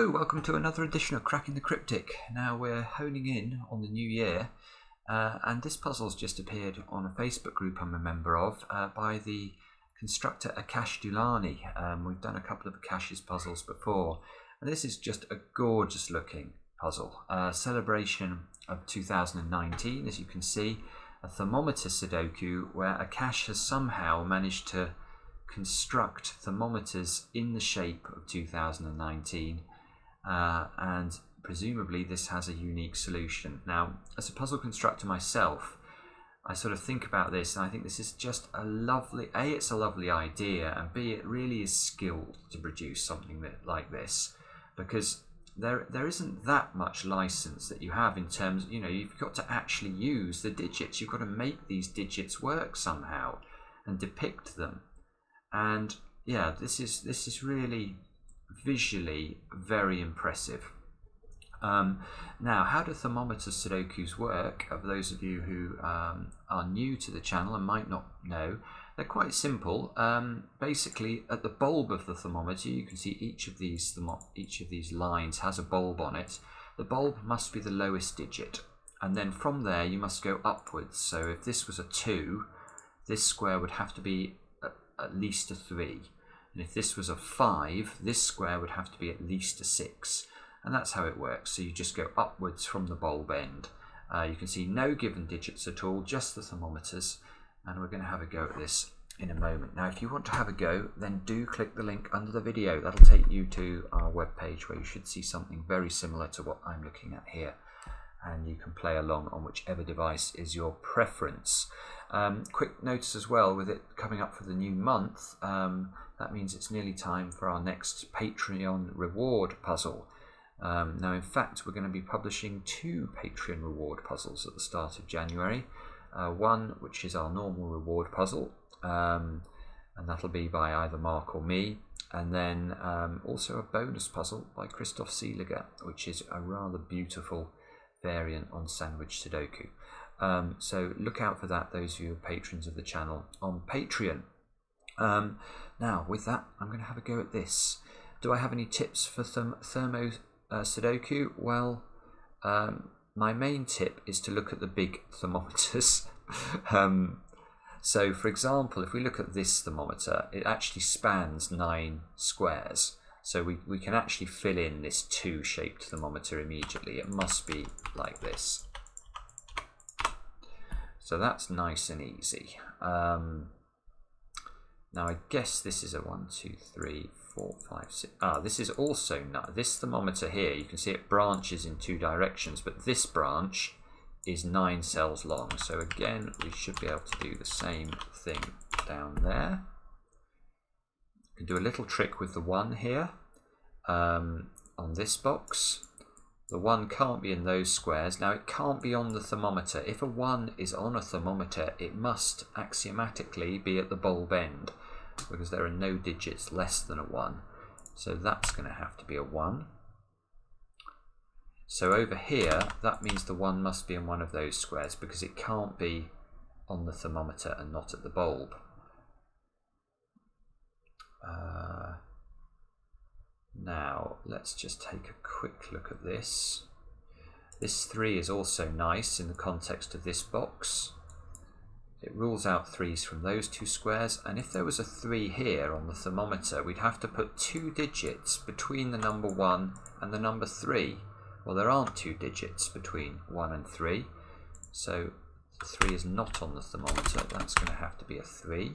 Hello, welcome to another edition of Cracking the Cryptic. Now we're honing in on the new year, and this puzzle's just appeared on a Facebook group I'm a member of by the constructor Akash Doulani. We've done a couple of Akash's puzzles before, and this is just a gorgeous looking puzzle. Celebration of 2019, as you can see, a thermometer Sudoku where Akash has somehow managed to construct thermometers in the shape of 2019, and presumably this has a unique solution. Now, as a puzzle constructor myself, I sort of think about this and I think this is just a lovely, A, it's a lovely idea, and B, it really is skilled to produce something like this, because there isn't that much license that you have in terms, you know, you've got to actually use the digits, you've got to make these digits work somehow and depict them. And yeah, this is really visually very impressive. Now, how do thermometer Sudokus work? For those of you who are new to the channel and might not know, they're quite simple. Basically, at the bulb of the thermometer, you can see each of these lines has a bulb on it. The bulb must be the lowest digit, and then from there you must go upwards. So if this was a 2, this square would have to be at least a 3, and if this was a 5, this square would have to be at least a 6, and that's how it works. So you just go upwards from the bulb end. You can see no given digits at all, just the thermometers, and we're going to have a go at this in a moment. Now, if you want to have a go, then do click the link under the video. That'll take you to our webpage where you should see something very similar to what I'm looking at here, and you can play along on whichever device is your preference. Quick notice as well, with it coming up for the new month, that means it's nearly time for our next Patreon reward puzzle. Now, in fact, we're going to be publishing 2 Patreon reward puzzles at the start of January. One which is our normal reward puzzle, and that'll be by either Mark or me, and then also a bonus puzzle by Christoph Seeliger, which is a rather beautiful variant on Sandwich Sudoku. So look out for that, those of you who are patrons of the channel on Patreon. Now, with that, I'm going to have a go at this. Do I have any tips for thermo Sudoku? Well, my main tip is to look at the big thermometers. So, for example, if we look at this thermometer, it actually spans 9 squares. So we can actually fill in this 2-shaped thermometer immediately. It must be like this. So that's nice and easy. Now I guess this is a 1, 2, 3, 4, 5, 6. This is also this thermometer here. You can see it branches in 2 directions, but this branch is 9 cells long. So again, we should be able to do the same thing down there. You can do a little trick with the 1 here on this box. The 1 can't be in those squares. Now, it can't be on the thermometer. If a 1 is on a thermometer, it must axiomatically be at the bulb end, because there are no digits less than a 1. So that's going to have to be a 1. So over here, that means the 1 must be in one of those squares, because it can't be on the thermometer and not at the bulb. Now, let's just take a quick look at this. This 3 is also nice in the context of this box. It rules out 3s from those 2 squares, and if there was a 3 here on the thermometer, we'd have to put 2 digits between the number 1 and the number 3. Well, there aren't 2 digits between 1 and 3, so 3 is not on the thermometer. That's going to have to be a 3.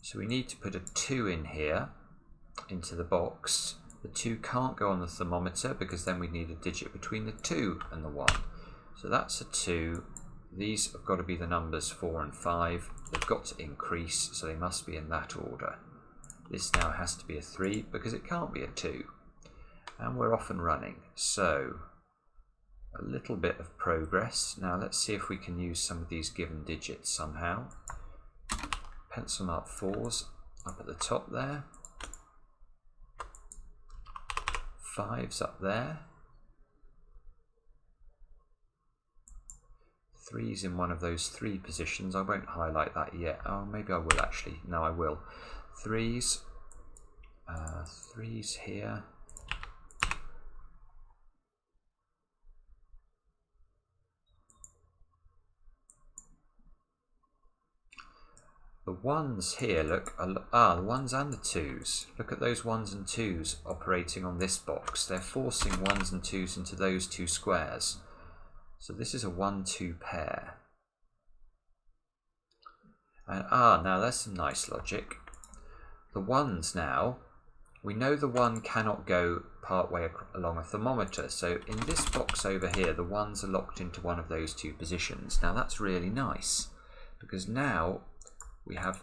So we need to put a 2 in here, into the box. The 2 can't go on the thermometer, because then we need a digit between the 2 and the 1. So that's a 2. These have got to be the numbers 4 and 5. They've got to increase, so they must be in that order. This now has to be a 3, because it can't be a 2. And we're off and running. So, a little bit of progress. Now let's see if we can use some of these given digits somehow. Pencil mark 4s up at the top there. 5s up there. 3's in one of those 3 positions. I won't highlight that yet. Oh, maybe I will actually. No, I will. threes. Threes here. The ones here, look, the ones and the twos. Look at those ones and twos operating on this box. They're forcing ones and twos into those two squares. So this is a 1-2 pair. And now there's some nice logic. The ones now, we know the one cannot go part way along a thermometer. So in this box over here, the ones are locked into one of those two positions. Now that's really nice, because now we have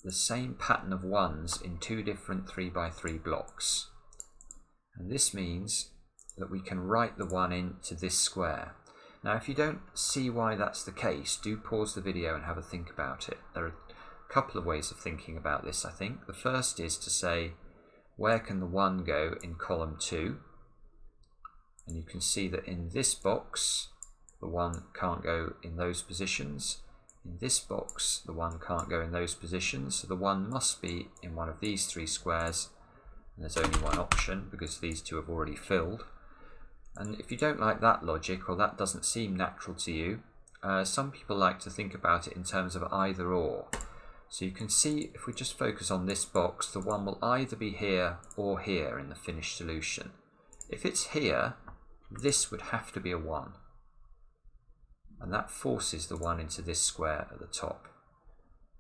the same pattern of ones in two different 3x3 blocks. And this means that we can write the one into this square. Now if you don't see why that's the case, do pause the video and have a think about it. There are a couple of ways of thinking about this, I think. The first is to say, where can the 1 go in column 2? And you can see that in this box, the 1 can't go in those positions. In this box, the 1 can't go in those positions, so the 1 must be in one of these 3 squares, and there's only one option because these two have already filled. And if you don't like that logic, or that doesn't seem natural to you, some people like to think about it in terms of either or. So you can see, if we just focus on this box, the 1 will either be here or here in the finished solution. If it's here, this would have to be a 1. And that forces the 1 into this square at the top.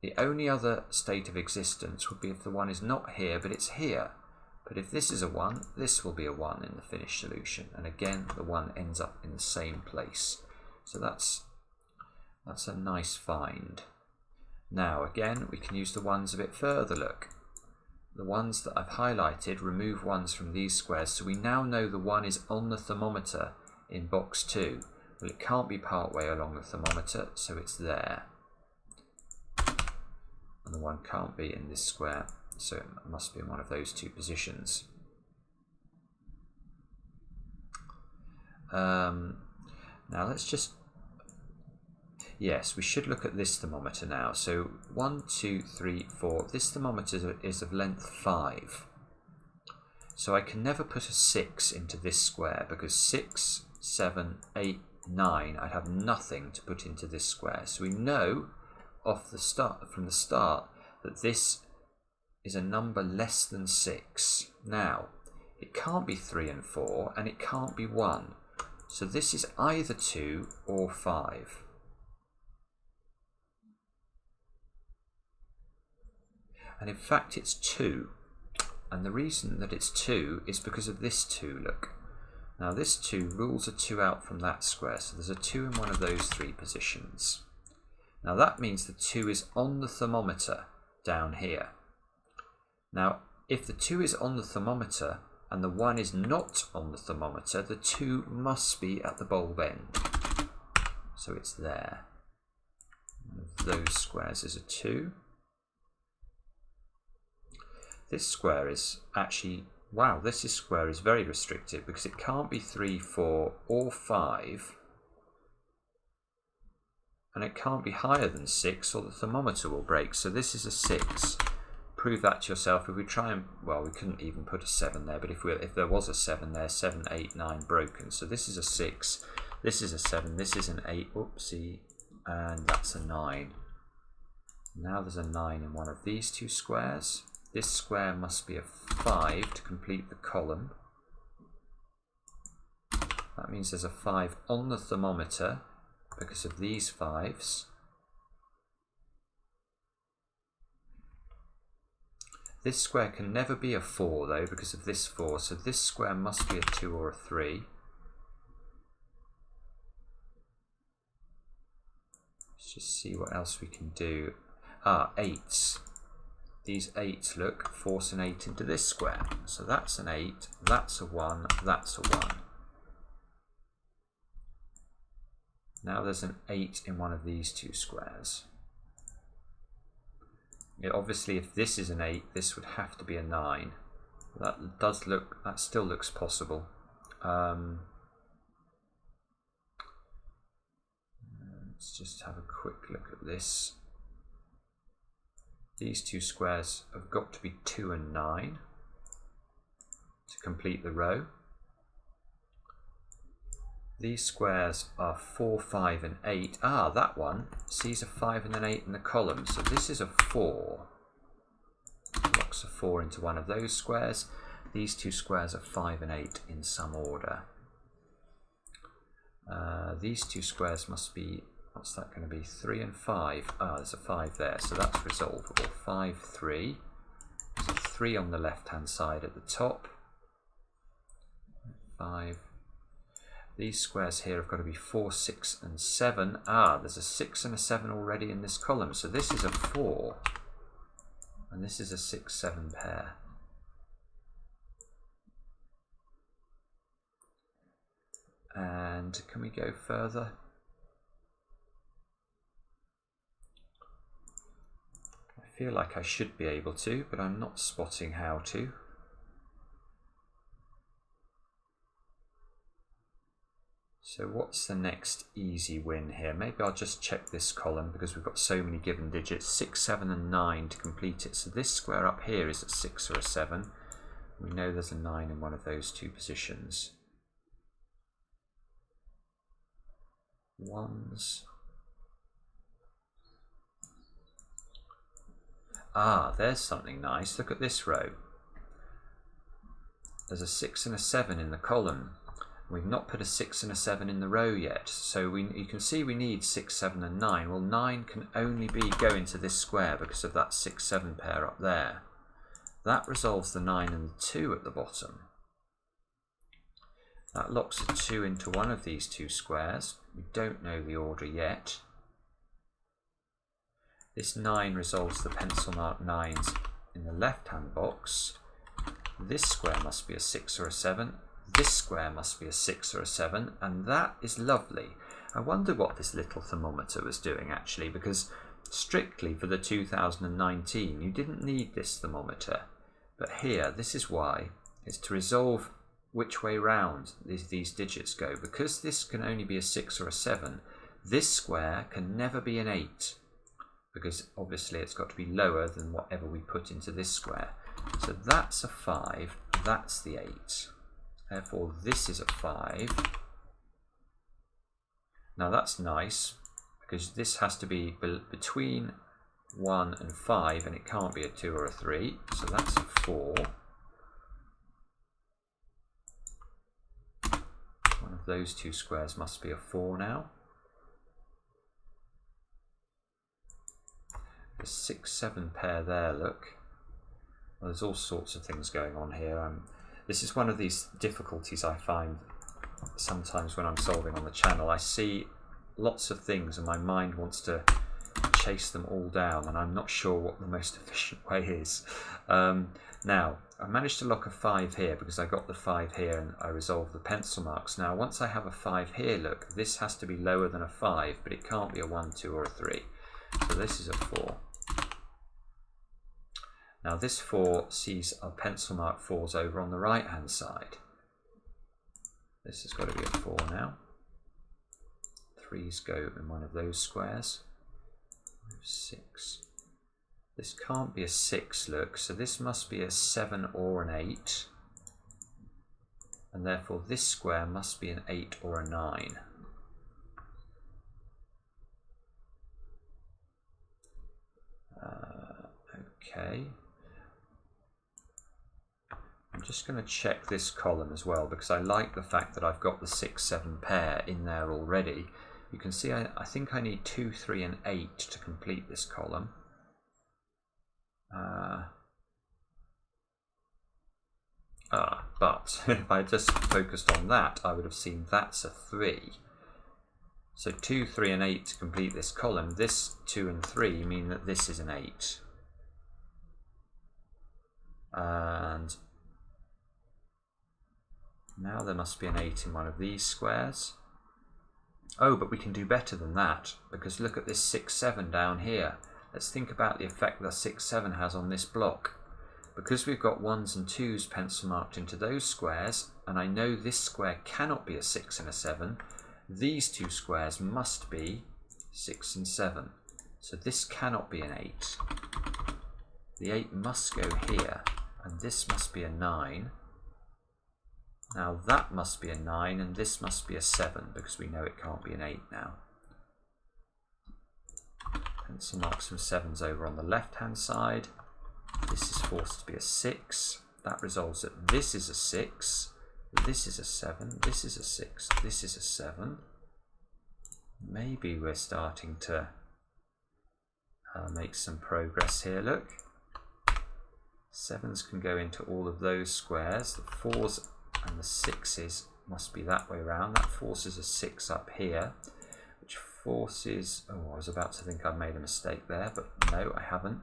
The only other state of existence would be if the 1 is not here, but it's here. But if this is a 1, this will be a 1 in the finished solution. And again, the 1 ends up in the same place. So that's a nice find. Now again, we can use the ones a bit further, look. The ones that I've highlighted remove ones from these squares, so we now know the 1 is on the thermometer in box 2. Well, it can't be part way along the thermometer, so it's there. And the 1 can't be in this square, so it must be in one of those two positions. Now let's just... Yes, we should look at this thermometer now. So 1, 2, 3, 4. This thermometer is of length 5. So I can never put a 6 into this square, because 6, 7, 8, 9, I'd have nothing to put into this square. So we know from the start that this is a number less than 6. Now, it can't be 3 and 4, and it can't be 1. So this is either 2 or 5. And in fact it's 2. And the reason that it's 2 is because of this 2, look. Now this 2 rules a 2 out from that square, so there's a 2 in one of those 3 positions. Now that means the 2 is on the thermometer down here. Now if the 2 is on the thermometer and the 1 is not on the thermometer, the 2 must be at the bulb end. So it's there. One of those squares is a 2. This square is actually, wow, this square is very restricted because it can't be 3, 4 or 5. And it can't be higher than 6 or the thermometer will break. So this is a 6. Prove that to yourself. If we try and, well, we couldn't even put a 7 there, but if there was a 7 there, 7, 8, 9 broken. So this is a 6, this is a 7, this is an 8, oopsie, and that's a 9. Now there's a 9 in one of these two squares. This square must be a 5 to complete the column. That means there's a 5 on the thermometer because of these 5s. This square can never be a 4 though because of this 4, so this square must be a 2 or a 3. Let's just see what else we can do. 8s. These 8s, look, force an 8 into this square. So that's an 8, that's a 1, that's a 1. Now there's an 8 in one of these two squares. Obviously if this is an 8, this would have to be a 9. That still looks possible. Let's just have a quick look at this. These two squares have got to be 2 and 9 to complete the row. These squares are 4, 5 and 8. Ah, that one sees a 5 and an 8 in the column, so this is a 4. Locks a 4 into one of those squares. These two squares are 5 and 8 in some order. These two squares must be, what's that going to be, 3 and 5. Ah, there's a 5 there, so that's resolvable. 5, 3. There's a 3 on the left hand side at the top. 5. These squares here have got to be 4, 6 and 7. Ah, there's a 6 and a 7 already in this column, so this is a 4. And this is a 6, 7 pair. And can we go further? I feel like I should be able to, but I'm not spotting how to. So what's the next easy win here? Maybe I'll just check this column because we've got so many given digits. 6, 7 and 9 to complete it. So this square up here is a 6 or a 7. We know there's a 9 in one of those two positions. Ones. Ah, there's something nice. Look at this row. There's a 6 and a 7 in the column. We've not put a 6 and a 7 in the row yet, so you can see we need 6, 7 and 9. Well, 9 can only go into this square because of that 6, 7 pair up there. That resolves the 9 and the 2 at the bottom. That locks a 2 into one of these two squares. We don't know the order yet. This 9 resolves the pencil mark 9s in the left hand box. This square must be a 6 or a 7. This square must be a 6 or a 7, and that is lovely. I wonder what this little thermometer was doing actually, because strictly for the 2019 you didn't need this thermometer, but here this is why. It's to resolve which way round these digits go. Because this can only be a 6 or a 7, this square can never be an 8, because obviously it's got to be lower than whatever we put into this square. So that's a 5, that's the 8. Therefore, this is a 5. Now that's nice, because this has to be between 1 and 5, and it can't be a 2 or a 3. So that's a 4. One of those two squares must be a 4 now. The 6, 7 pair there, look. Well, there's all sorts of things going on here. This is one of these difficulties I find sometimes when I'm solving on the channel. I see lots of things and my mind wants to chase them all down, and I'm not sure what the most efficient way is. Now, I managed to lock a 5 here because I got the 5 here and I resolved the pencil marks. Now, once I have a 5 here, look, this has to be lower than a 5, but it can't be a 1, 2 or a 3. So this is a 4. Now this 4 sees our pencil mark 4s over on the right hand side. This has got to be a 4 now. 3s go in one of those squares. 6. This can't be a 6, look, so this must be a 7 or an 8. And therefore this square must be an 8 or a 9. Okay. I'm just going to check this column as well, because I like the fact that I've got the 6, 7 pair in there already. You can see I think I need 2, 3 and 8 to complete this column. But if I just focused on that, I would have seen that's a 3. So 2, 3 and 8 to complete this column. This 2 and 3 mean that this is an 8. And now there must be an 8 in one of these squares. Oh, but we can do better than that, because look at this 6, 7 down here. Let's think about the effect that 6, 7 has on this block. Because we've got 1s and 2s pencil marked into those squares, and I know this square cannot be a 6 and a 7, these two squares must be 6 and 7. So this cannot be an 8. The 8 must go here, and this must be a 9. Now that must be a 9, and this must be a 7, because we know it can't be an 8 now. Pencil mark some 7s over on the left hand side. This is forced to be a 6. That resolves that this is a 6, this is a 7, this is a 6, this is a 7. Maybe we're starting to make some progress here, look. 7s can go into all of those squares. The 4s and the 6s must be that way around. That forces a 6 up here, which forces... Oh, I was about to think I'd made a mistake there, but no, I haven't.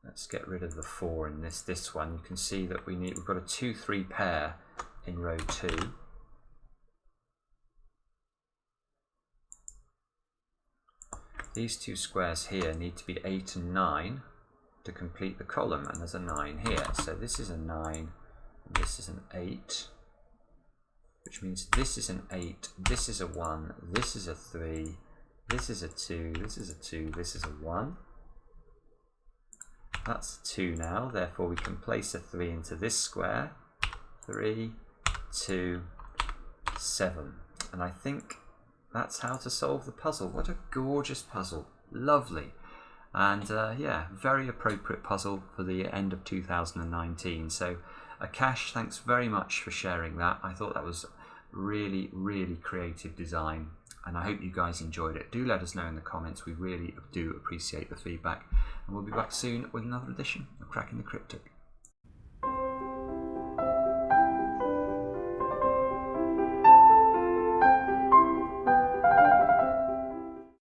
Let's get rid of the 4 in this one. You can see that we've got a 2-3 pair in row 2. These two squares here need to be 8 and 9 to complete the column, and there's a 9 here. So this is a 9, and this is an 8, which means this is an 8, this is a 1, this is a 3, this is a 2, this is a 2, this is a 1. That's a 2 now, therefore we can place a 3 into this square. 3, 2, 7. And I think that's how to solve the puzzle. What a gorgeous puzzle. Lovely. And yeah, very appropriate puzzle for the end of 2019. So Akash, thanks very much for sharing that. I thought that was really, really creative design, and I hope you guys enjoyed it. Do let us know in the comments. We really do appreciate the feedback, and we'll be back soon with another edition of Cracking the Cryptic.